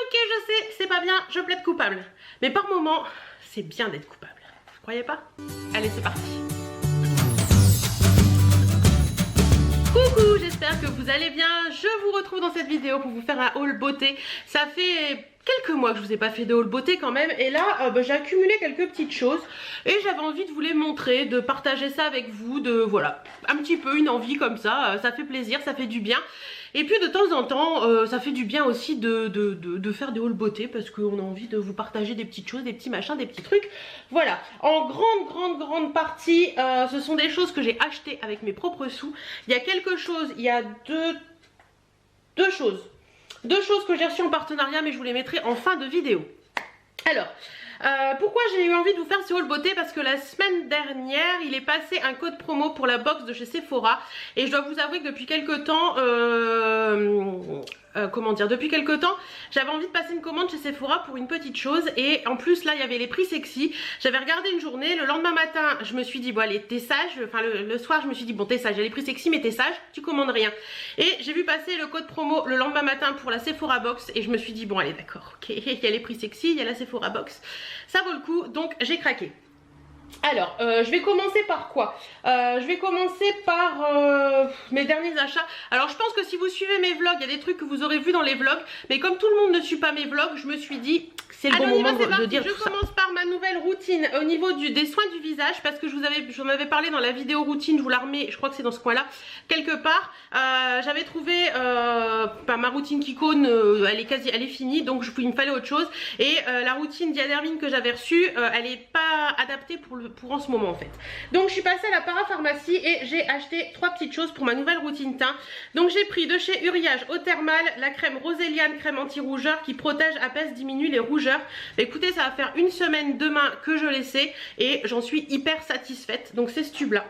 Ok, je sais, c'est pas bien, je plaide coupable. Mais par moments, c'est bien d'être coupable. Vous croyez pas? Allez, c'est parti. Coucou, j'espère que vous allez bien. Je vous retrouve dans cette vidéo pour vous faire un haul beauté. Ça fait quelques mois que je vous ai pas fait de haul beauté quand même. Et là, j'ai accumulé quelques petites choses. Et j'avais envie de vous les montrer, de partager ça avec vous. De voilà, un petit peu une envie comme ça. Ça fait plaisir, ça fait du bien. Et puis de temps en temps, ça fait du bien aussi de faire des hauls beauté parce qu'on a envie de vous partager des petites choses, des petits machins, des petits trucs. Voilà, en grande partie, ce sont des choses que j'ai achetées avec mes propres sous. Il y a quelque chose, il y a deux choses que j'ai reçues en partenariat, mais je vous les mettrai en fin de vidéo. Alors, pourquoi j'ai eu envie de vous faire ce haul beauté? Parce que la semaine dernière il est passé un code promo pour la box de chez Sephora. Et je dois vous avouer que depuis quelques temps depuis quelques temps j'avais envie de passer une commande chez Sephora pour une petite chose. Et en plus là il y avait les prix sexy. J'avais regardé une journée, le lendemain matin je me suis dit bon allez t'es sage. Enfin le soir je me suis dit bon t'es sage, il y a les prix sexy mais t'es sage, tu commandes rien. Et j'ai vu passer le code promo le lendemain matin pour la Sephora box. Et je me suis dit bon allez d'accord, ok, il y a les prix sexy, il y a la Sephora box, ça vaut le coup, donc j'ai craqué. Alors, je vais commencer par quoi? Je vais commencer par mes derniers achats. Alors, je pense que si vous suivez mes vlogs, il y a des trucs que vous aurez vu dans les vlogs. Mais comme tout le monde ne suit pas mes vlogs, je me suis dit, c'est le bon moment de dire tout ça. Je commence par ma nouvelle routine au niveau des soins du visage. Parce que j'en avais parlé dans la vidéo routine, je vous la remets, je crois que c'est dans ce coin-là, quelque part. J'avais trouvé ma routine Kiko, elle est finie. Donc, il me fallait autre chose. Et la routine Diadermine que j'avais reçue, elle n'est pas adaptée pour en ce moment en fait. Donc je suis passée à la parapharmacie et j'ai acheté 3 petites choses pour ma nouvelle routine teint. Donc j'ai pris de chez Uriage Eau Thermale la crème Roséliane, crème anti-rougeur qui protège, apaise, diminue les rougeurs. Écoutez, ça va faire une semaine demain que je l'essaie et j'en suis hyper satisfaite. Donc c'est ce tube là.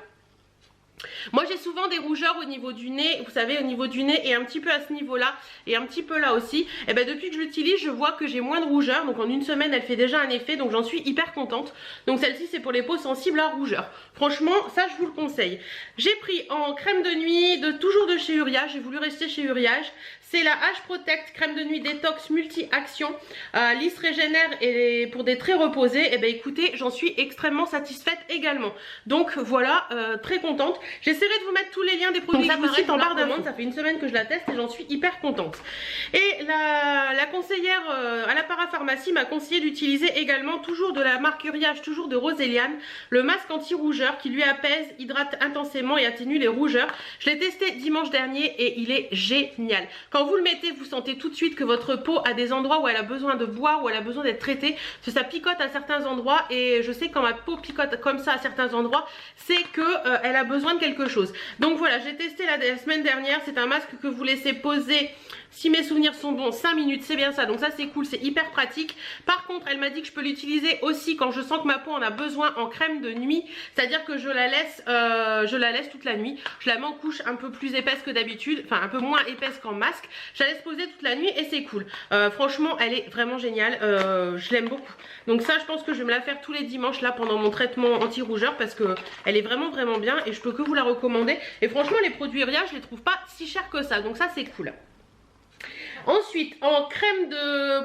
Moi j'ai souvent des rougeurs au niveau du nez, vous savez, au niveau du nez et un petit peu à ce niveau là et un petit peu là aussi. Et ben depuis que je l'utilise je vois que j'ai moins de rougeurs. Donc en une semaine elle fait déjà un effet, donc j'en suis hyper contente. Donc celle-ci c'est pour les peaux sensibles à rougeur. Franchement ça je vous le conseille. J'ai pris en crème de nuit toujours de chez Uriage, j'ai voulu rester chez Uriage. C'est la Age Protect crème de nuit détox multi-action, lisse régénère et pour des traits reposés. Et ben écoutez, j'en suis extrêmement satisfaite également. Donc voilà, très contente. J'essaierai de vous mettre tous les liens des produits que je vous cite en barre d'infos. Ça fait une semaine que je la teste et j'en suis hyper contente. Et la conseillère à la parapharmacie m'a conseillé d'utiliser également, toujours de la marque Uriage, toujours de Roséliane, le masque anti-rougeur qui lui apaise, hydrate intensément et atténue les rougeurs. Je l'ai testé dimanche dernier et il est génial. Quand vous le mettez, vous sentez tout de suite que votre peau a des endroits où elle a besoin de boire, où elle a besoin d'être traitée. Parce que ça picote à certains endroits et je sais que quand ma peau picote comme ça à certains endroits, c'est que elle a besoin de quelque chose. Donc voilà, j'ai testé la semaine dernière. C'est un masque que vous laissez poser, si mes souvenirs sont bons, 5 minutes, c'est bien ça. Donc ça c'est cool, c'est hyper pratique. Par contre, elle m'a dit que je peux l'utiliser aussi quand je sens que ma peau en a besoin en crème de nuit. C'est-à-dire que je la laisse toute la nuit. Je la mets en couche un peu plus épaisse que d'habitude, enfin un peu moins épaisse qu'en masque. Je la laisse poser toute la nuit et c'est cool. Franchement, elle est vraiment géniale. Je l'aime beaucoup. Donc ça, je pense que je vais me la faire tous les dimanches là pendant mon traitement anti-rougeur parce que elle est vraiment bien et je peux que vous la recommander. Et franchement, les produits Uriage, je les trouve pas si chers que ça. Donc ça, c'est cool. Ensuite, en crème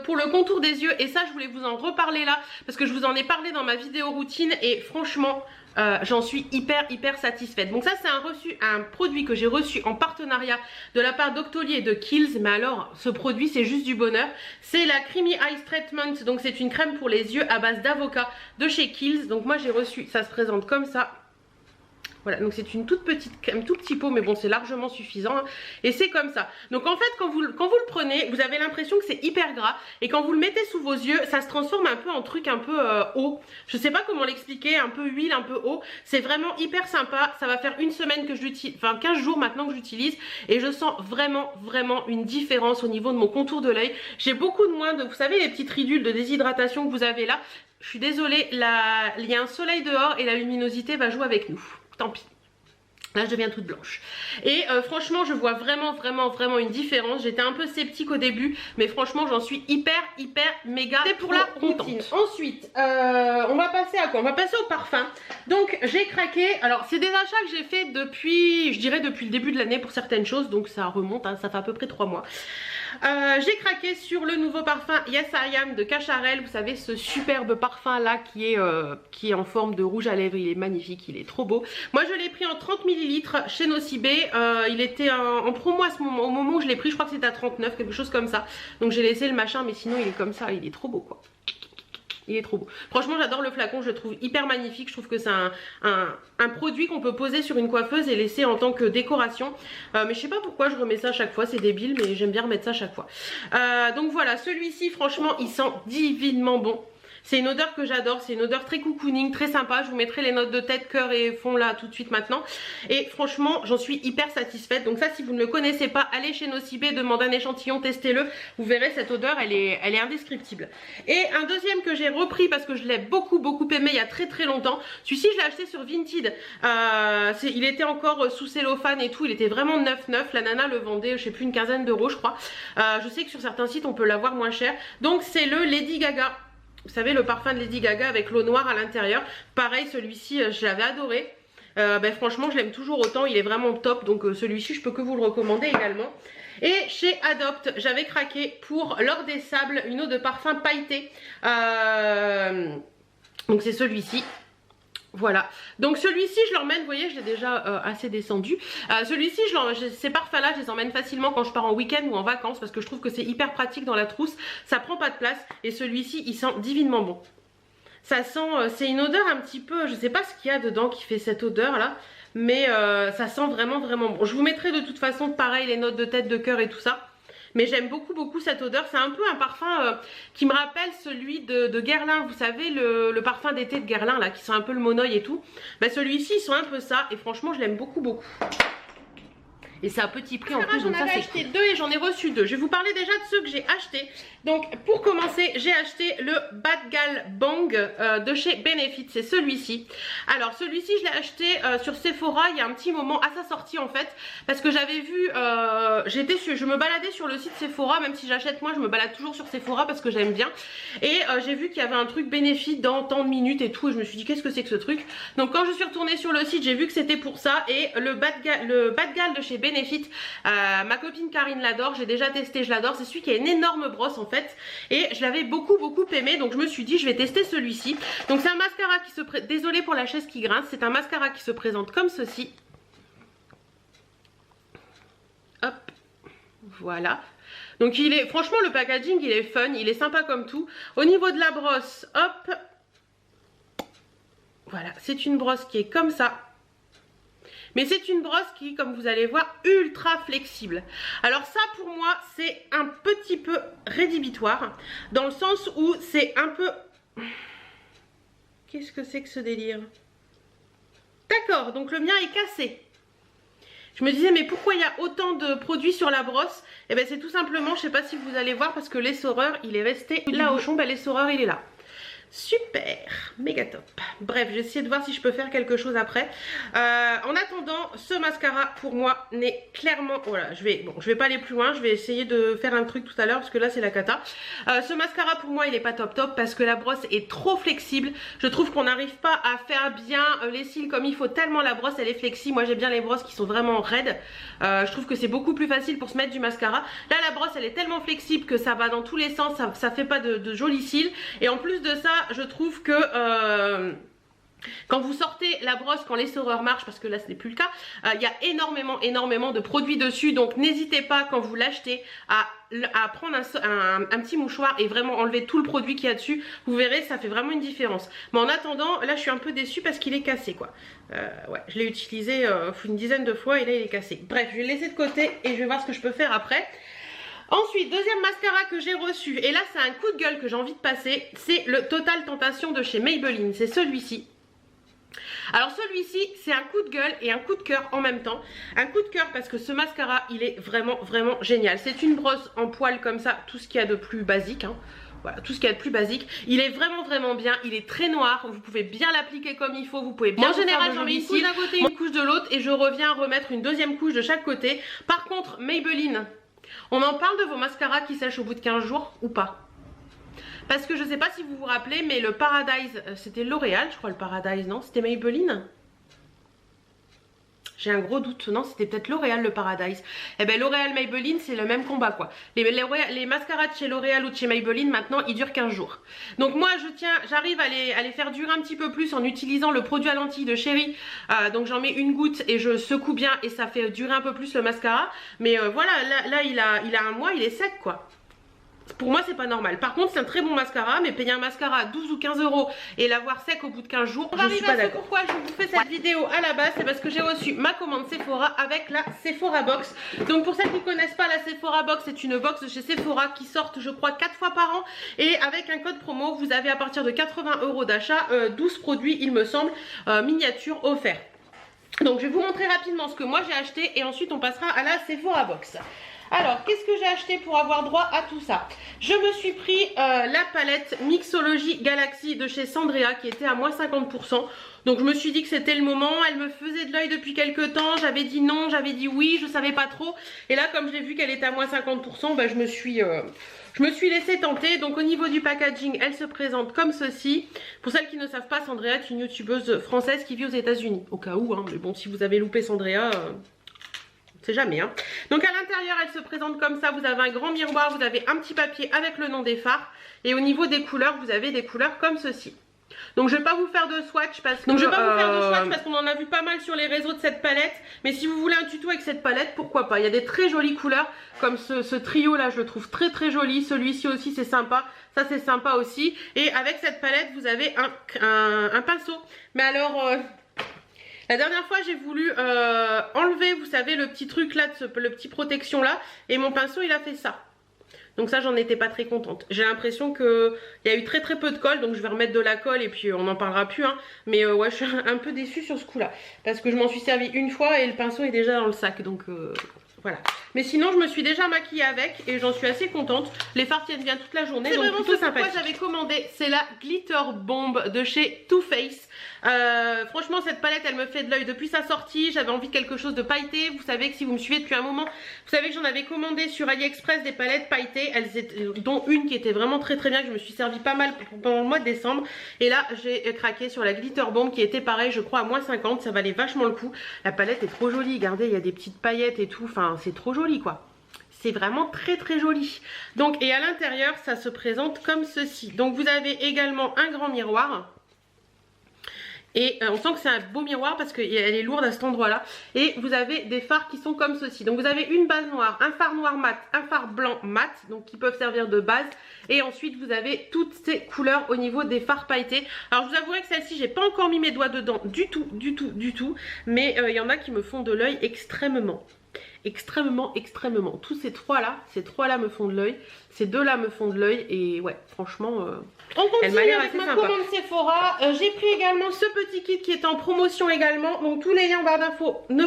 pour le contour des yeux, et ça je voulais vous en reparler là parce que je vous en ai parlé dans ma vidéo routine et franchement j'en suis hyper satisfaite. Donc ça c'est un produit que j'ai reçu en partenariat de la part d'Octoly et de Kiehl's. Mais alors ce produit c'est juste du bonheur. C'est la Creamy Eyes Treatment, donc c'est une crème pour les yeux à base d'avocat de chez Kiehl's. Donc moi j'ai reçu, ça se présente comme ça. Voilà, donc c'est une toute petite crème, tout petit pot, mais bon c'est largement suffisant hein. Et c'est comme ça. Donc en fait quand vous le prenez, vous avez l'impression que c'est hyper gras. Et quand vous le mettez sous vos yeux, ça se transforme un peu en truc un peu eau. Je sais pas comment l'expliquer, un peu huile, un peu eau. C'est vraiment hyper sympa. Ça va faire une semaine que je l'utilise, enfin 15 jours maintenant que j'utilise. Et je sens vraiment une différence au niveau de mon contour de l'œil. J'ai beaucoup de moins de, vous savez les petites ridules de déshydratation que vous avez là. Je suis désolée, il y a un soleil dehors et la luminosité va jouer avec nous. Tant pis. Là je deviens toute blanche. Et franchement je vois vraiment une différence. J'étais un peu sceptique au début, mais franchement j'en suis hyper méga pour la routine. Ensuite on va passer à quoi? On va passer au parfum. Donc j'ai craqué. Alors c'est des achats que j'ai fait depuis, je dirais depuis le début de l'année pour certaines choses. Donc ça remonte, hein, ça fait à peu près 3 mois. J'ai craqué sur le nouveau parfum Yes I Am de Cacharel. Vous savez, ce superbe parfum là qui est en forme de rouge à lèvres. Il est magnifique, il est trop beau. Moi je l'ai pris en 30 ml chez Nocibé. Il était en promo à ce moment, au moment où je l'ai pris. Je crois que c'était à 39, quelque chose comme ça. Donc j'ai laissé le machin, mais sinon il est comme ça, il est trop beau quoi. Il est trop beau. Franchement j'adore le flacon, je le trouve hyper magnifique. Je trouve que c'est un produit qu'on peut poser sur une coiffeuse et laisser en tant que décoration. Mais je sais pas pourquoi je remets ça à chaque fois, c'est débile, mais j'aime bien remettre ça à chaque fois. Donc voilà, celui-ci franchement il sent divinement bon. C'est une odeur que j'adore, c'est une odeur très cocooning, très sympa. Je vous mettrai les notes de tête, cœur et fond là tout de suite maintenant. Et franchement, j'en suis hyper satisfaite. Donc ça, si vous ne le connaissez pas, allez chez Nocibé, demandez un échantillon, testez-le. Vous verrez, cette odeur, elle est indescriptible. Et un deuxième que j'ai repris parce que je l'ai beaucoup aimé il y a très longtemps. Celui-ci, je l'ai acheté sur Vinted. Il était encore sous cellophane et tout. Il était vraiment neuf. La nana le vendait, je sais plus, une quinzaine d'euros, je crois. Je sais que sur certains sites, on peut l'avoir moins cher. Donc c'est le Lady Gaga. Vous savez, le parfum de Lady Gaga avec l'eau noire à l'intérieur. Pareil, celui-ci, je l'avais adoré. Franchement, je l'aime toujours autant. Il est vraiment top. Donc celui-ci, je peux que vous le recommander également. Et chez Adopt, j'avais craqué pour l'or des sables, une eau de parfum pailleté. Donc c'est celui-ci. Voilà, donc celui-ci je l'emmène, vous voyez je l'ai déjà assez descendu. Celui-ci, ces parfums là je les emmène facilement quand je pars en week-end ou en vacances parce que je trouve que c'est hyper pratique dans la trousse. Ça prend pas de place et celui-ci il sent divinement bon. Ça sent, c'est une odeur un petit peu, je sais pas ce qu'il y a dedans qui fait cette odeur là. Mais ça sent vraiment bon. Je vous mettrai de toute façon pareil les notes de tête, de cœur et tout ça. Mais j'aime beaucoup cette odeur. C'est un peu un parfum qui me rappelle celui de Guerlain. Vous savez, le parfum d'été de Guerlain, là, qui sent un peu le monoeil et tout. Celui-ci, il sent un peu ça. Et franchement, je l'aime beaucoup. Et c'est à petit prix en plus. J'en avais acheté 2 et j'en ai reçu 2. Je vais vous parler déjà de ceux que j'ai achetés. Donc pour commencer, j'ai acheté le Bad Gal Bang de chez Benefit. C'est celui-ci. Alors celui-ci, je l'ai acheté sur Sephora il y a un petit moment à sa sortie en fait. Parce que j'avais vu, je me baladais sur le site Sephora. Même si j'achète moi, je me balade toujours sur Sephora parce que j'aime bien. Et j'ai vu qu'il y avait un truc Benefit dans tant de minutes et tout. Et je me suis dit qu'est-ce que c'est que ce truc. Donc quand je suis retournée sur le site, j'ai vu que c'était pour ça. Et le Bad Gal de chez Benefit, ma copine Karine l'adore, j'ai déjà testé, je l'adore. C'est celui qui a une énorme brosse en fait et je l'avais beaucoup aimé, donc je me suis dit je vais tester celui-ci. Donc c'est un mascara qui se présente, désolée pour la chaise qui grince, c'est un mascara qui se présente comme ceci. Hop, voilà. Donc il est, franchement le packaging il est fun, il est sympa comme tout. Au niveau de la brosse, hop, voilà, c'est une brosse qui est comme ça. Mais c'est une brosse qui, comme vous allez voir, ultra flexible. Alors ça, pour moi, c'est un petit peu rédhibitoire. Dans le sens où c'est un peu... Qu'est-ce que c'est que ce délire? D'accord, donc le mien est cassé. Je me disais, mais pourquoi il y a autant de produits sur la brosse? Eh bien, c'est tout simplement, je sais pas si vous allez voir, parce que l'essoreur, il est resté là au fond. Ben, l'essoreur, il est là. Super, méga top. Bref, j'ai essayé de voir si je peux faire quelque chose après. En attendant, ce mascara pour moi n'est clairement... Voilà, je vais pas aller plus loin. Je vais essayer de faire un truc tout à l'heure parce que là c'est la cata. Ce mascara pour moi il est pas top parce que la brosse est trop flexible. Je trouve qu'on n'arrive pas à faire bien les cils comme il faut tellement la brosse elle est flexible. Moi j'aime bien les brosses qui sont vraiment raides. Je trouve que c'est beaucoup plus facile pour se mettre du mascara. Là la brosse elle est tellement flexible que ça va dans tous les sens. Ça fait pas de jolis cils. Et en plus de ça, je trouve que quand vous sortez la brosse, quand l'essoreur marche, parce que là ce n'est plus le cas, il y a énormément de produits dessus. Donc n'hésitez pas quand vous l'achetez à prendre un petit mouchoir et vraiment enlever tout le produit qu'il y a dessus. Vous verrez, ça fait vraiment une différence. Mais en attendant, là je suis un peu déçue parce qu'il est cassé quoi. Ouais, je l'ai utilisé une dizaine de fois et là il est cassé. Bref, je vais le laisser de côté et je vais voir ce que je peux faire après. Ensuite, deuxième mascara que j'ai reçu, et là c'est un coup de gueule que j'ai envie de passer, c'est le Total Tentation de chez Maybelline, c'est celui-ci. Alors celui-ci c'est un coup de gueule et un coup de cœur en même temps. Un coup de cœur parce que ce mascara il est vraiment génial. C'est une brosse en poil comme ça, tout ce qu'il y a de plus basique hein. Voilà, tout ce qu'il y a de plus basique. Il est vraiment bien, il est très noir, vous pouvez bien l'appliquer comme il faut, vous pouvez bien. En général j'en mets une couche d'un côté, une couche de l'autre et je reviens remettre une deuxième couche de chaque côté. Par contre Maybelline, on en parle de vos mascaras qui sèchent au bout de 15 jours ou pas? Parce que je sais pas si vous vous rappelez, mais le Paradise, c'était L'Oréal je crois, le Paradise, non? C'était Maybelline? J'ai un gros doute, non c'était peut-être L'Oréal le Paradise. Eh ben L'Oréal Maybelline c'est le même combat quoi. Les mascaras de chez L'Oréal ou de chez Maybelline maintenant ils durent 15 jours. Donc moi j'arrive à les faire durer un petit peu plus en utilisant le produit à lentilles de Chérie. Donc j'en mets une goutte et je secoue bien et ça fait durer un peu plus le mascara. Mais voilà, là il a un mois, il est sec quoi. Pour moi c'est pas normal. Par contre c'est un très bon mascara, mais payer un mascara à 12 ou 15 euros et l'avoir sec au bout de 15 jours, je suis pas d'accord. Pourquoi je vous fais cette vidéo à la base, c'est parce que j'ai reçu ma commande Sephora avec la Sephora Box. Donc pour celles qui connaissent pas la Sephora Box, c'est une box de chez Sephora qui sort je crois 4 fois par an. Et avec un code promo vous avez à partir de 80 euros d'achat 12 produits il me semble miniatures offerts. Donc je vais vous montrer rapidement ce que moi j'ai acheté et ensuite on passera à la Sephora Box. Alors, qu'est-ce que j'ai acheté pour avoir droit à tout ça? Je me suis pris la palette Mixology Galaxy de chez Sandrea qui était à moins 50%. Donc je me suis dit que c'était le moment, elle me faisait de l'œil depuis quelques temps, j'avais dit non, j'avais dit oui, je savais pas trop. Et là comme je l'ai vu qu'elle était à moins 50%, bah, je me suis laissée tenter. Donc au niveau du packaging, elle se présente comme ceci. Pour celles qui ne savent pas, Sandrea est une youtubeuse française qui vit aux États-Unis. Au cas où, hein, mais bon si vous avez loupé Sandrea... c'est jamais hein. Donc à l'intérieur elle se présente comme ça, vous avez un grand miroir, vous avez un petit papier avec le nom des fards. Et au niveau des couleurs, vous avez des couleurs comme ceci. Donc je vais pas vous faire de swatch parce qu'on en a vu pas mal sur les réseaux de cette palette. Mais si vous voulez un tuto avec cette palette, pourquoi pas. Il y a des très jolies couleurs comme ce trio là, je le trouve très joli. Celui-ci aussi c'est sympa, ça c'est sympa aussi. Et avec cette palette vous avez un pinceau. Mais alors... la dernière fois j'ai voulu enlever, vous savez, le petit truc là, le petit protection là, et mon pinceau il a fait ça. Donc ça j'en étais pas très contente. J'ai l'impression qu'il y a eu très peu de colle, donc je vais remettre de la colle et puis on n'en parlera plus hein. Mais ouais je suis un peu déçue sur ce coup là, parce que je m'en suis servi une fois et le pinceau est déjà dans le sac, donc voilà. Mais sinon je me suis déjà maquillée avec et j'en suis assez contente. Les fards tiennent bien toute la journée, donc plutôt sympathique. Moi j'avais commandé, c'est la Glitter Bomb de chez Too Faced. Franchement cette palette elle me fait de l'œil depuis sa sortie. J'avais envie de quelque chose de pailleté. Vous savez que si vous me suivez depuis un moment, vous savez que j'en avais commandé sur AliExpress des palettes pailletées, dont une qui était vraiment très bien, que je me suis servi pas mal pendant le mois de décembre. Et là j'ai craqué sur la Glitter Bomb qui était pareil je crois à moins 50, ça valait vachement le coup. La palette est trop jolie, regardez il y a des petites paillettes et tout, enfin c'est trop joli quoi. C'est vraiment très joli. Donc et à l'intérieur ça se présente comme ceci. Donc vous avez également un grand miroir. Et on sent que c'est un beau miroir parce qu'elle est lourde à cet endroit là. Et vous avez des fards qui sont comme ceci. Donc vous avez une base noire, un fard noir mat, un fard blanc mat, donc qui peuvent servir de base. Et ensuite vous avez toutes ces couleurs au niveau des fards pailletés. Alors je vous avouerai que celle-ci j'ai pas encore mis mes doigts dedans du tout. Mais il y en a qui me font de l'œil extrêmement. Tous ces trois là me font de l'œil. Ces deux là me font de l'œil. Et ouais franchement on continue avec ma commande Sephora. J'ai pris également ce petit kit qui est en promotion également. Donc tous les liens en barre d'infos, ne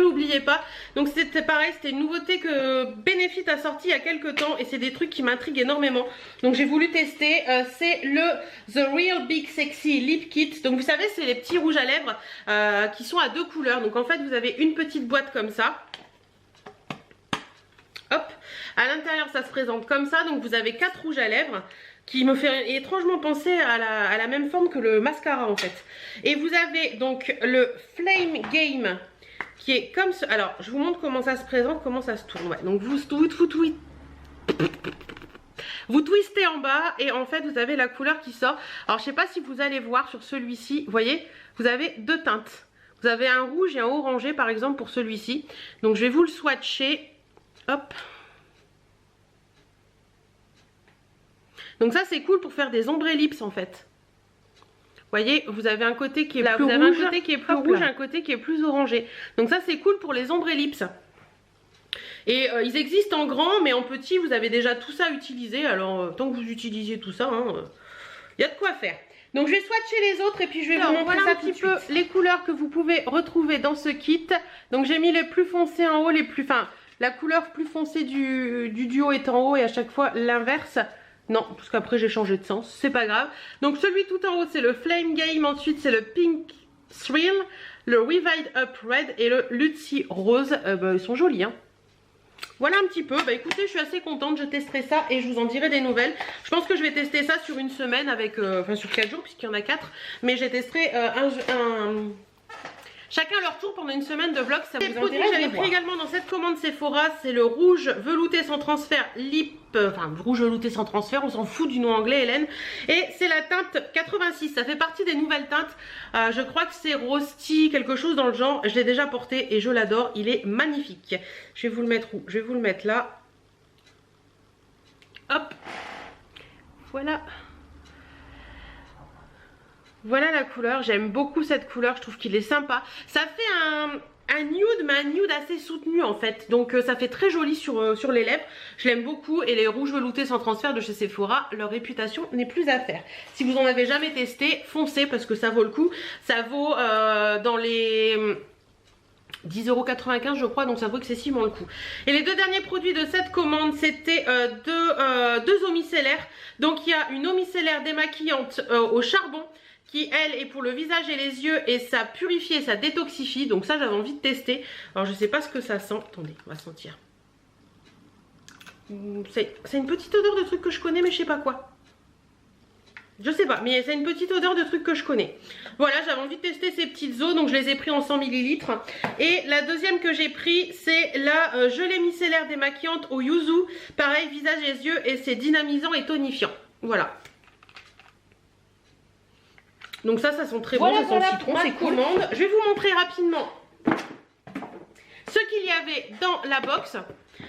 l'oubliez pas. Donc c'était pareil, c'était une nouveauté que Benefit a sorti il y a quelques temps. Et c'est des trucs qui m'intriguent énormément. Donc j'ai voulu tester. C'est le The Real Big Sexy Lip Kit. Donc vous savez c'est les petits rouges à lèvres qui sont à deux couleurs. Donc en fait vous avez une petite boîte comme ça. Hop, à l'intérieur ça se présente comme ça. Donc vous avez 4 rouges à lèvres qui me fait étrangement penser à la même forme que le mascara en fait. Et vous avez donc le Flame Game qui est comme ce... Alors je vous montre comment ça se présente, comment ça se tourne. Ouais. Donc vous twistez en bas et en fait vous avez la couleur qui sort. Alors je sais pas si vous allez voir sur celui-ci, vous voyez, vous avez deux teintes. Vous avez un rouge et un orangé par exemple pour celui-ci. Donc je vais vous le swatcher. Hop. Donc ça c'est cool pour faire des ombrés lips en fait. Vous voyez, vous avez un côté qui est plus rouge, un côté qui est plus rouge, un côté qui est plus orangé. Donc ça c'est cool pour les ombrés lips. Et ils existent en grand, mais en petit vous avez déjà tout ça utilisé. Alors tant que vous utilisiez tout ça, y a de quoi faire. Donc je vais swatcher les autres et puis je vais vous montrer un petit peu les couleurs que vous pouvez retrouver dans ce kit. Donc j'ai mis les plus foncés en haut, la couleur plus foncée du duo est en haut et à chaque fois l'inverse. Non, parce qu'après j'ai changé de sens, c'est pas grave. Donc celui tout en haut c'est le Flame Game, ensuite c'est le Pink Thrill, le Revive Up Red et le Lucy Rose. Ils sont jolis hein. Voilà un petit peu, bah écoutez je suis assez contente, je testerai ça et je vous en dirai des nouvelles. Je pense que je vais tester ça sur une semaine avec, enfin sur 4 jours puisqu'il y en a 4. Mais je testerai chacun leur tour pendant une semaine de vlog, ça vous intéresse. J'avais pris également dans cette commande Sephora, c'est le rouge velouté sans transfert lip, enfin rouge velouté sans transfert, on s'en fout du nom anglais Hélène. Et c'est la teinte 86, ça fait partie des nouvelles teintes. Je crois que c'est Rosti, quelque chose dans le genre. Je l'ai déjà porté et je l'adore, il est magnifique. Je vais vous le mettre où? Je vais vous le mettre là. Hop, voilà. Voilà la couleur, j'aime beaucoup cette couleur, je trouve qu'il est sympa. Ça fait un nude, mais un nude assez soutenu en fait. Donc ça fait très joli sur les lèvres. Je l'aime beaucoup et les rouges veloutés sans transfert de chez Sephora, leur réputation n'est plus à faire. Si vous en avez jamais testé, foncez parce que ça vaut le coup. Ça vaut dans les 10,95 € je crois, donc ça vaut excessivement le coup. Et les deux derniers produits de cette commande, c'était deux eaux micellaires. Donc il y a une eau micellaire démaquillante au charbon qui elle est pour le visage et les yeux et ça purifie et ça détoxifie. Donc ça j'avais envie de tester. Alors je sais pas ce que ça sent. Attendez, on va sentir. C'est une petite odeur de truc que je connais mais je sais pas quoi. Je sais pas, mais c'est une petite odeur de truc que je connais. Voilà, j'avais envie de tester ces petites eaux, donc je les ai pris en 100 ml. Et la deuxième que j'ai pris, c'est la gelée micellaire démaquillante au yuzu. Pareil, visage et yeux, et c'est dynamisant et tonifiant. Voilà. Donc ça sent très bon, ça sent citron, c'est cool. Je vais vous montrer rapidement ce qu'il y avait dans la box.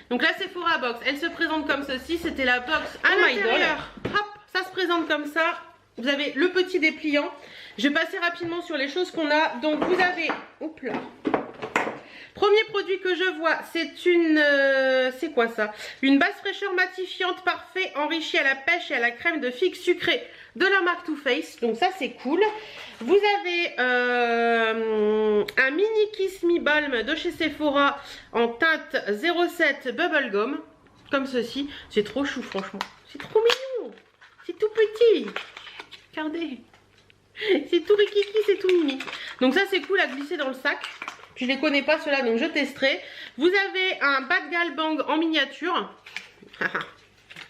Donc la Sephora box, elle se présente comme ceci. C'était la box à l'intérieur. Hop, ça se présente comme ça. Vous avez le petit dépliant. Je vais passer rapidement sur les choses qu'on a. Donc vous avez, hop là. Premier produit que je vois, c'est une, c'est quoi ça? Une base fraîcheur matifiante parfait enrichie à la pêche et à la crème de figue sucrée de la marque Too Faced. Donc ça c'est cool. Vous avez un mini Kiss Me Balm de chez Sephora en teinte 07 Bubblegum. Comme ceci. C'est trop chou franchement. C'est trop mignon. C'est tout petit. Regardez. C'est tout rikiki, c'est tout mimi. Donc ça c'est cool à glisser dans le sac. Je ne les connais pas ceux-là, donc je testerai. Vous avez un Bad Gal Bang en miniature.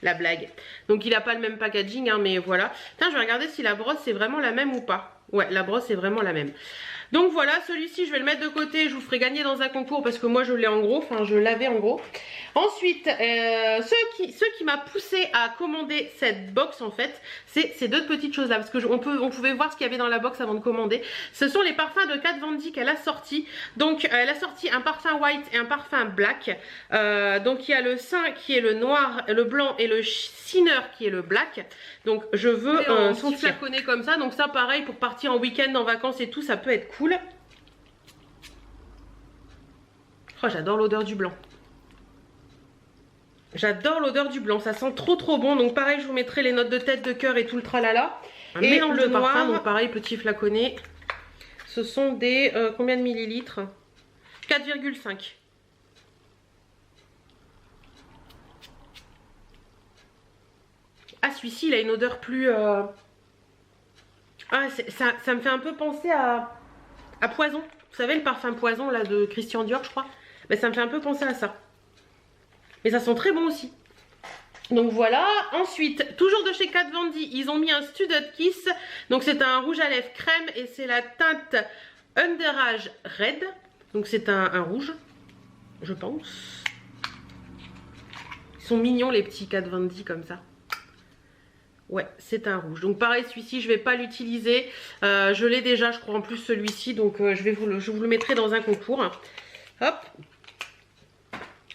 La blague. Donc il n'a pas le même packaging, hein, mais voilà. Tiens, je vais regarder si la brosse c'est vraiment la même ou pas. Ouais, la brosse est vraiment la même. Donc voilà, celui-ci je vais le mettre de côté, je vous ferai gagner dans un concours parce que moi je l'ai en gros, enfin je l'avais en gros. Ensuite, ce qui m'a poussé à commander cette box en fait, c'est ces deux petites choses là, parce que on pouvait voir ce qu'il y avait dans la box avant de commander. Ce sont les parfums de Kat Von D qu'elle a sorti. Donc elle a sorti un parfum white et un parfum black. Donc il y a le sein qui est le noir, le blanc et le Sinner qui est le black. Donc je veux son flaconné comme ça, donc ça pareil pour partir en week-end, en vacances et tout, ça peut être cool. Oh, j'adore l'odeur du blanc. J'adore l'odeur du blanc, ça sent trop bon. Donc pareil, je vous mettrai les notes de tête, de cœur et tout le tralala. Un mélange de parfum, donc pareil, petit flaconnet. Ce sont des combien de millilitres? 4,5. Ah, celui-ci, il a une odeur plus... Ah, ça me fait un peu penser à poison. Vous savez, le parfum poison, là, de Christian Dior, je crois. Ben, ça me fait un peu penser à ça. Mais ça sent très bon aussi. Donc voilà. Ensuite, toujours de chez Kat Von D, ils ont mis un Studded Kiss. Donc c'est un rouge à lèvres crème et c'est la teinte Underage Red. Donc c'est un rouge, je pense. Ils sont mignons les petits Kat Von D comme ça. Ouais, c'est un rouge. Donc pareil, celui-ci, je vais pas l'utiliser. Je l'ai déjà, je crois, en plus celui-ci. Donc je vous le mettrai dans un concours. Hop.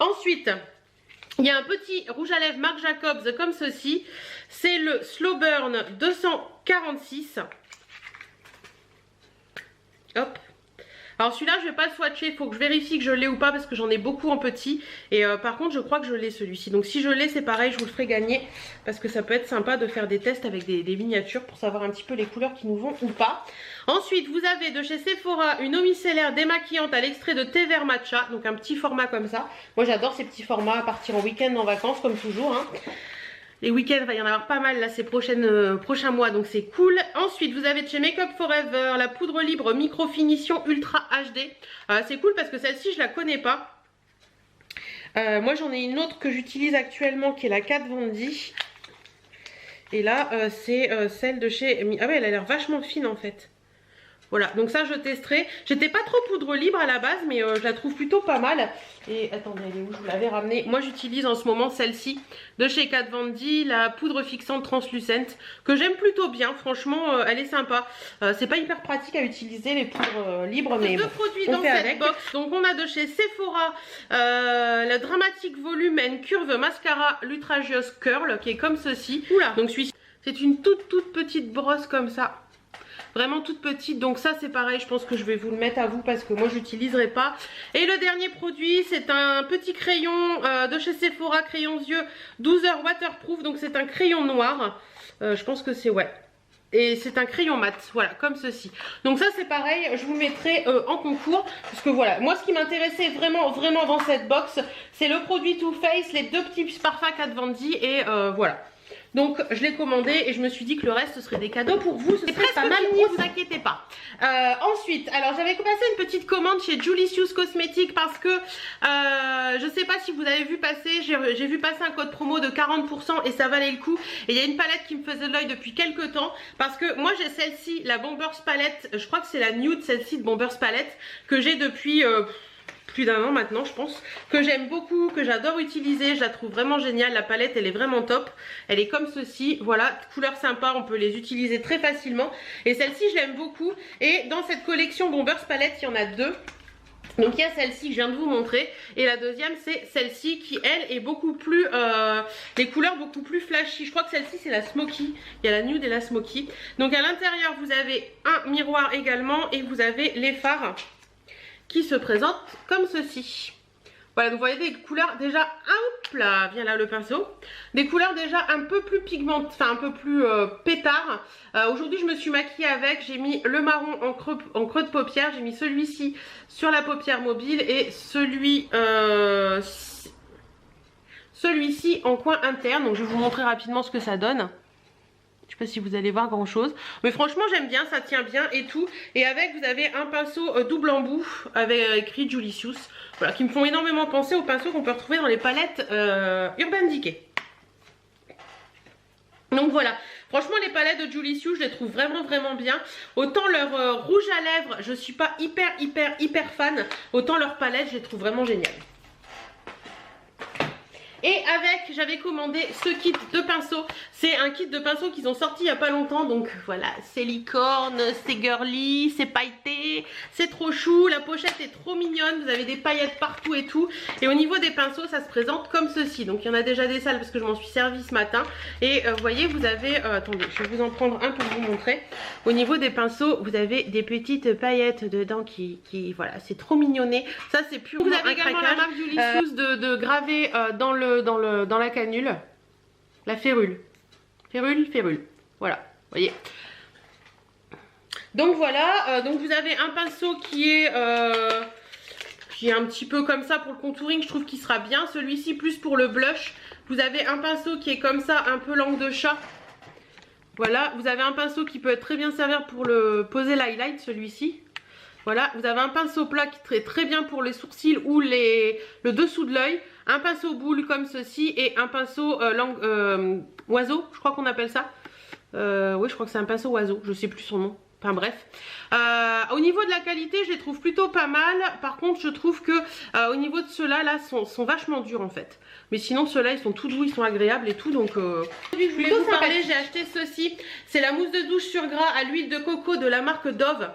Ensuite, il y a un petit rouge à lèvres Marc Jacobs comme ceci. C'est le Slow Burn 246. Hop. Alors celui-là, je vais pas le swatcher, il faut que je vérifie que je l'ai ou pas parce que j'en ai beaucoup en petit. Et par contre, je crois que je l'ai celui-ci. Donc si je l'ai, c'est pareil, je vous le ferai gagner parce que ça peut être sympa de faire des tests avec des miniatures pour savoir un petit peu les couleurs qui nous vont ou pas. Ensuite, vous avez de chez Sephora une eau micellaire démaquillante à l'extrait de thé vert matcha. Donc un petit format comme ça. Moi, j'adore ces petits formats à partir en week-end, en vacances, comme toujours. Hein. Les week-ends, il va y en avoir pas mal là ces prochains mois, donc c'est cool. Ensuite, vous avez de chez Make Up Forever la poudre libre micro finition ultra HD. C'est cool parce que celle-ci, je la connais pas. Moi, j'en ai une autre que j'utilise actuellement qui est la Kat Von D. Et là, c'est celle de chez... Ah ouais, elle a l'air vachement fine en fait. Voilà, donc ça je testerai. J'étais pas trop poudre libre à la base, mais je la trouve plutôt pas mal. Et attendez, elle est où? Je vous l'avais ramenée. Moi j'utilise en ce moment celle-ci de chez Kat Von D, la poudre fixante translucente, que j'aime plutôt bien. Franchement, elle est sympa. C'est pas hyper pratique à utiliser les poudres libres, mais deux produits dans cette box. Donc on a de chez Sephora le Dramatic Volume and Curve Mascara Lutrageous Curl, qui est comme ceci. Oula. Donc c'est une toute petite brosse comme ça. Vraiment toute petite, donc ça c'est pareil, je pense que je vais vous le mettre à vous parce que moi je l'utiliserai pas. Et le dernier produit, c'est un petit crayon de chez Sephora, crayon yeux 12 heures waterproof, donc c'est un crayon noir. Je pense que c'est ouais. Et c'est un crayon mat, voilà, comme ceci. Donc ça c'est pareil, je vous le mettrai en concours. Parce que voilà, moi ce qui m'intéressait vraiment dans cette box, c'est le produit Too Faced, les deux petits parfums Kat Von D et voilà. Donc je l'ai commandé et je me suis dit que le reste ce serait des cadeaux pour vous. Ce serait pas mal, ne vous inquiétez pas. Ensuite, alors j'avais passé une petite commande chez Julicious Cosmetics parce que je sais pas si vous avez vu passer, j'ai vu passer un code promo de 40% et ça valait le coup. Et il y a une palette qui me faisait de l'œil depuis quelques temps parce que moi j'ai celle-ci, la Bombers Palette, je crois que c'est la nude celle-ci de Bombers Palette que j'ai depuis... plus d'un an maintenant je pense, que j'aime beaucoup, que j'adore utiliser, je la trouve vraiment géniale, la palette elle est vraiment top, elle est comme ceci, voilà, couleur sympa, on peut les utiliser très facilement et celle-ci je l'aime beaucoup. Et dans cette collection Bombers Palette il y en a deux. Donc il y a celle-ci que je viens de vous montrer et la deuxième c'est celle-ci qui elle est beaucoup plus, les couleurs beaucoup plus flashy. Je crois que celle-ci c'est la Smoky, il y a la nude et la Smoky. Donc à l'intérieur vous avez un miroir également et vous avez les fards qui se présente comme ceci. Voilà, donc vous voyez des couleurs déjà, hop là, viens là le pinceau, des couleurs déjà un peu plus pigmentées, enfin un peu plus pétard. Aujourd'hui je me suis maquillée avec, j'ai mis le marron en creux de paupière, j'ai mis celui-ci sur la paupière mobile et celui-ci en coin interne. Donc je vais vous montrer rapidement ce que ça donne. Je sais pas si vous allez voir grand chose, mais franchement j'aime bien, ça tient bien et tout. Et avec vous avez un pinceau double embout avec écrit Julicious, voilà, qui me font énormément penser aux pinceaux qu'on peut retrouver dans les palettes Urban Decay. Donc voilà, franchement les palettes de Julicious je les trouve vraiment bien. Autant leur rouge à lèvres je suis pas hyper fan, autant leur palette je les trouve vraiment géniales. Et avec, j'avais commandé ce kit de pinceaux. C'est un kit de pinceaux qu'ils ont sorti il n'y a pas longtemps. Donc voilà, c'est licorne, c'est girly, c'est pailleté, c'est trop chou. La pochette est trop mignonne, vous avez des paillettes partout et tout. Et au niveau des pinceaux, ça se présente comme ceci. Donc il y en a déjà des sales parce que je m'en suis servi ce matin. Et vous voyez, vous avez, attendez, je vais vous en prendre un pour vous montrer. Au niveau des pinceaux, vous avez des petites paillettes dedans qui voilà, c'est trop mignonné. Ça c'est purement un craquage. Vous avez également la marque Julicious de graver dans la canule la férule, voilà, voyez. Donc voilà, donc vous avez un pinceau qui est un petit peu comme ça pour le contouring, je trouve qu'il sera bien. Celui-ci plus pour le blush. Vous avez un pinceau qui est comme ça, un peu langue de chat. Voilà, vous avez un pinceau qui peut très bien servir pour poser l'highlight, celui-ci. Voilà, vous avez un pinceau plat qui est très bien pour les sourcils ou le dessous de l'œil. Un pinceau boule comme ceci et un pinceau oiseau, je crois qu'on appelle ça. Oui, je crois que c'est un pinceau oiseau, je sais plus son nom. Enfin bref. Au niveau de la qualité, je les trouve plutôt pas mal. Par contre, je trouve que au niveau de ceux-là, sont vachement durs en fait. Mais sinon, ceux-là, ils sont tout doux, ils sont agréables et tout. Donc, je voulais vous parler, j'ai acheté ceci. C'est la mousse de douche sur gras à l'huile de coco de la marque Dove.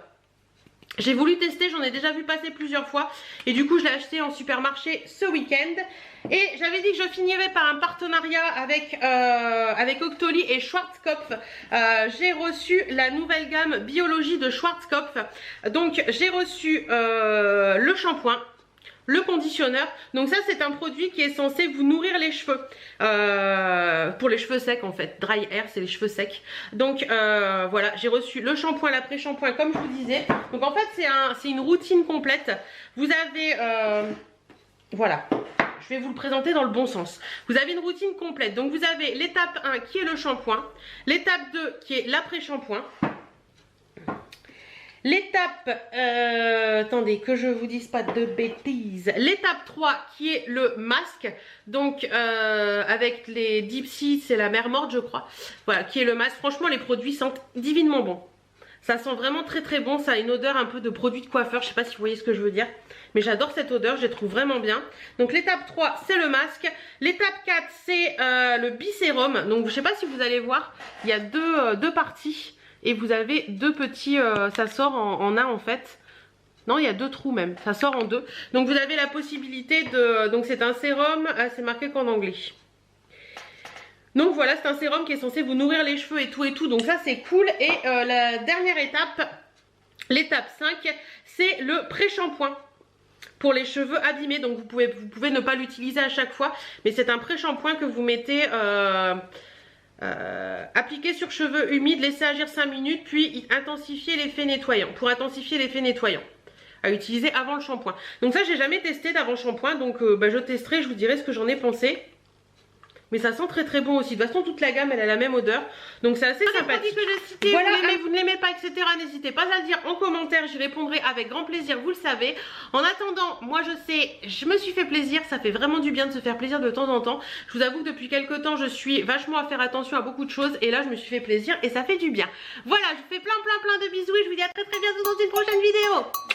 J'ai voulu tester, j'en ai déjà vu passer plusieurs fois et du coup je l'ai acheté en supermarché ce week-end. Et j'avais dit que je finirais par un partenariat avec Octoly et Schwarzkopf. J'ai reçu la nouvelle gamme Biologie de Schwarzkopf. Donc j'ai reçu le shampoing, le conditionneur. Donc ça c'est un produit qui est censé vous nourrir les cheveux, pour les cheveux secs en fait. Dry hair, c'est les cheveux secs. Donc voilà, j'ai reçu le shampoing, l'après-shampoing comme je vous disais. Donc en fait c'est une routine complète. Vous avez voilà, je je vais vous le présenter dans le bon sens. Vous avez une routine complète. Donc vous avez l'étape 1 qui est le shampoing, l'étape 2 qui est l'après-shampoing, l'étape, attendez que je vous dise pas de bêtises, l'étape 3 qui est le masque, donc avec les Dipsy, c'est la mer morte je crois, voilà, qui est le masque. Franchement les produits sentent divinement bon. Ça sent vraiment très très bon, ça a une odeur un peu de produit de coiffeur, je sais pas si vous voyez ce que je veux dire. Mais j'adore cette odeur, je les trouve vraiment bien. Donc l'étape 3 c'est le masque. L'étape 4 c'est le bisérum. Donc je sais pas si vous allez voir, il y a deux parties. Et vous avez deux petits, ça sort en un en fait. Non, il y a deux trous même, ça sort en deux. Donc vous avez la possibilité de... Donc c'est un sérum, c'est marqué qu'en anglais. Donc voilà, c'est un sérum qui est censé vous nourrir les cheveux et tout. Donc ça c'est cool. Et la dernière étape, l'étape 5, c'est le pré-shampoing. Pour les cheveux abîmés, donc vous pouvez ne pas l'utiliser à chaque fois. Mais c'est un pré-shampoing que vous mettez... appliquer sur cheveux humides, laisser agir 5 minutes, puis intensifier l'effet nettoyant. Pour intensifier l'effet nettoyant, à utiliser avant le shampoing. Donc ça j'ai jamais testé d'avant shampoing, donc je testerai, je vous dirai ce que j'en ai pensé. Mais ça sent très très bon aussi. De toute façon toute la gamme elle a la même odeur. Donc c'est assez sympathique. Que j'ai cité, voilà, vous ne l'aimez pas, etc. N'hésitez pas à le dire en commentaire. J'y répondrai avec grand plaisir, vous le savez. En attendant, moi je sais, je me suis fait plaisir. Ça fait vraiment du bien de se faire plaisir de temps en temps. Je vous avoue que depuis quelques temps je suis vachement à faire attention à beaucoup de choses. Et là je me suis fait plaisir et ça fait du bien. Voilà, je vous fais plein de bisous et je vous dis à très bientôt dans une prochaine vidéo.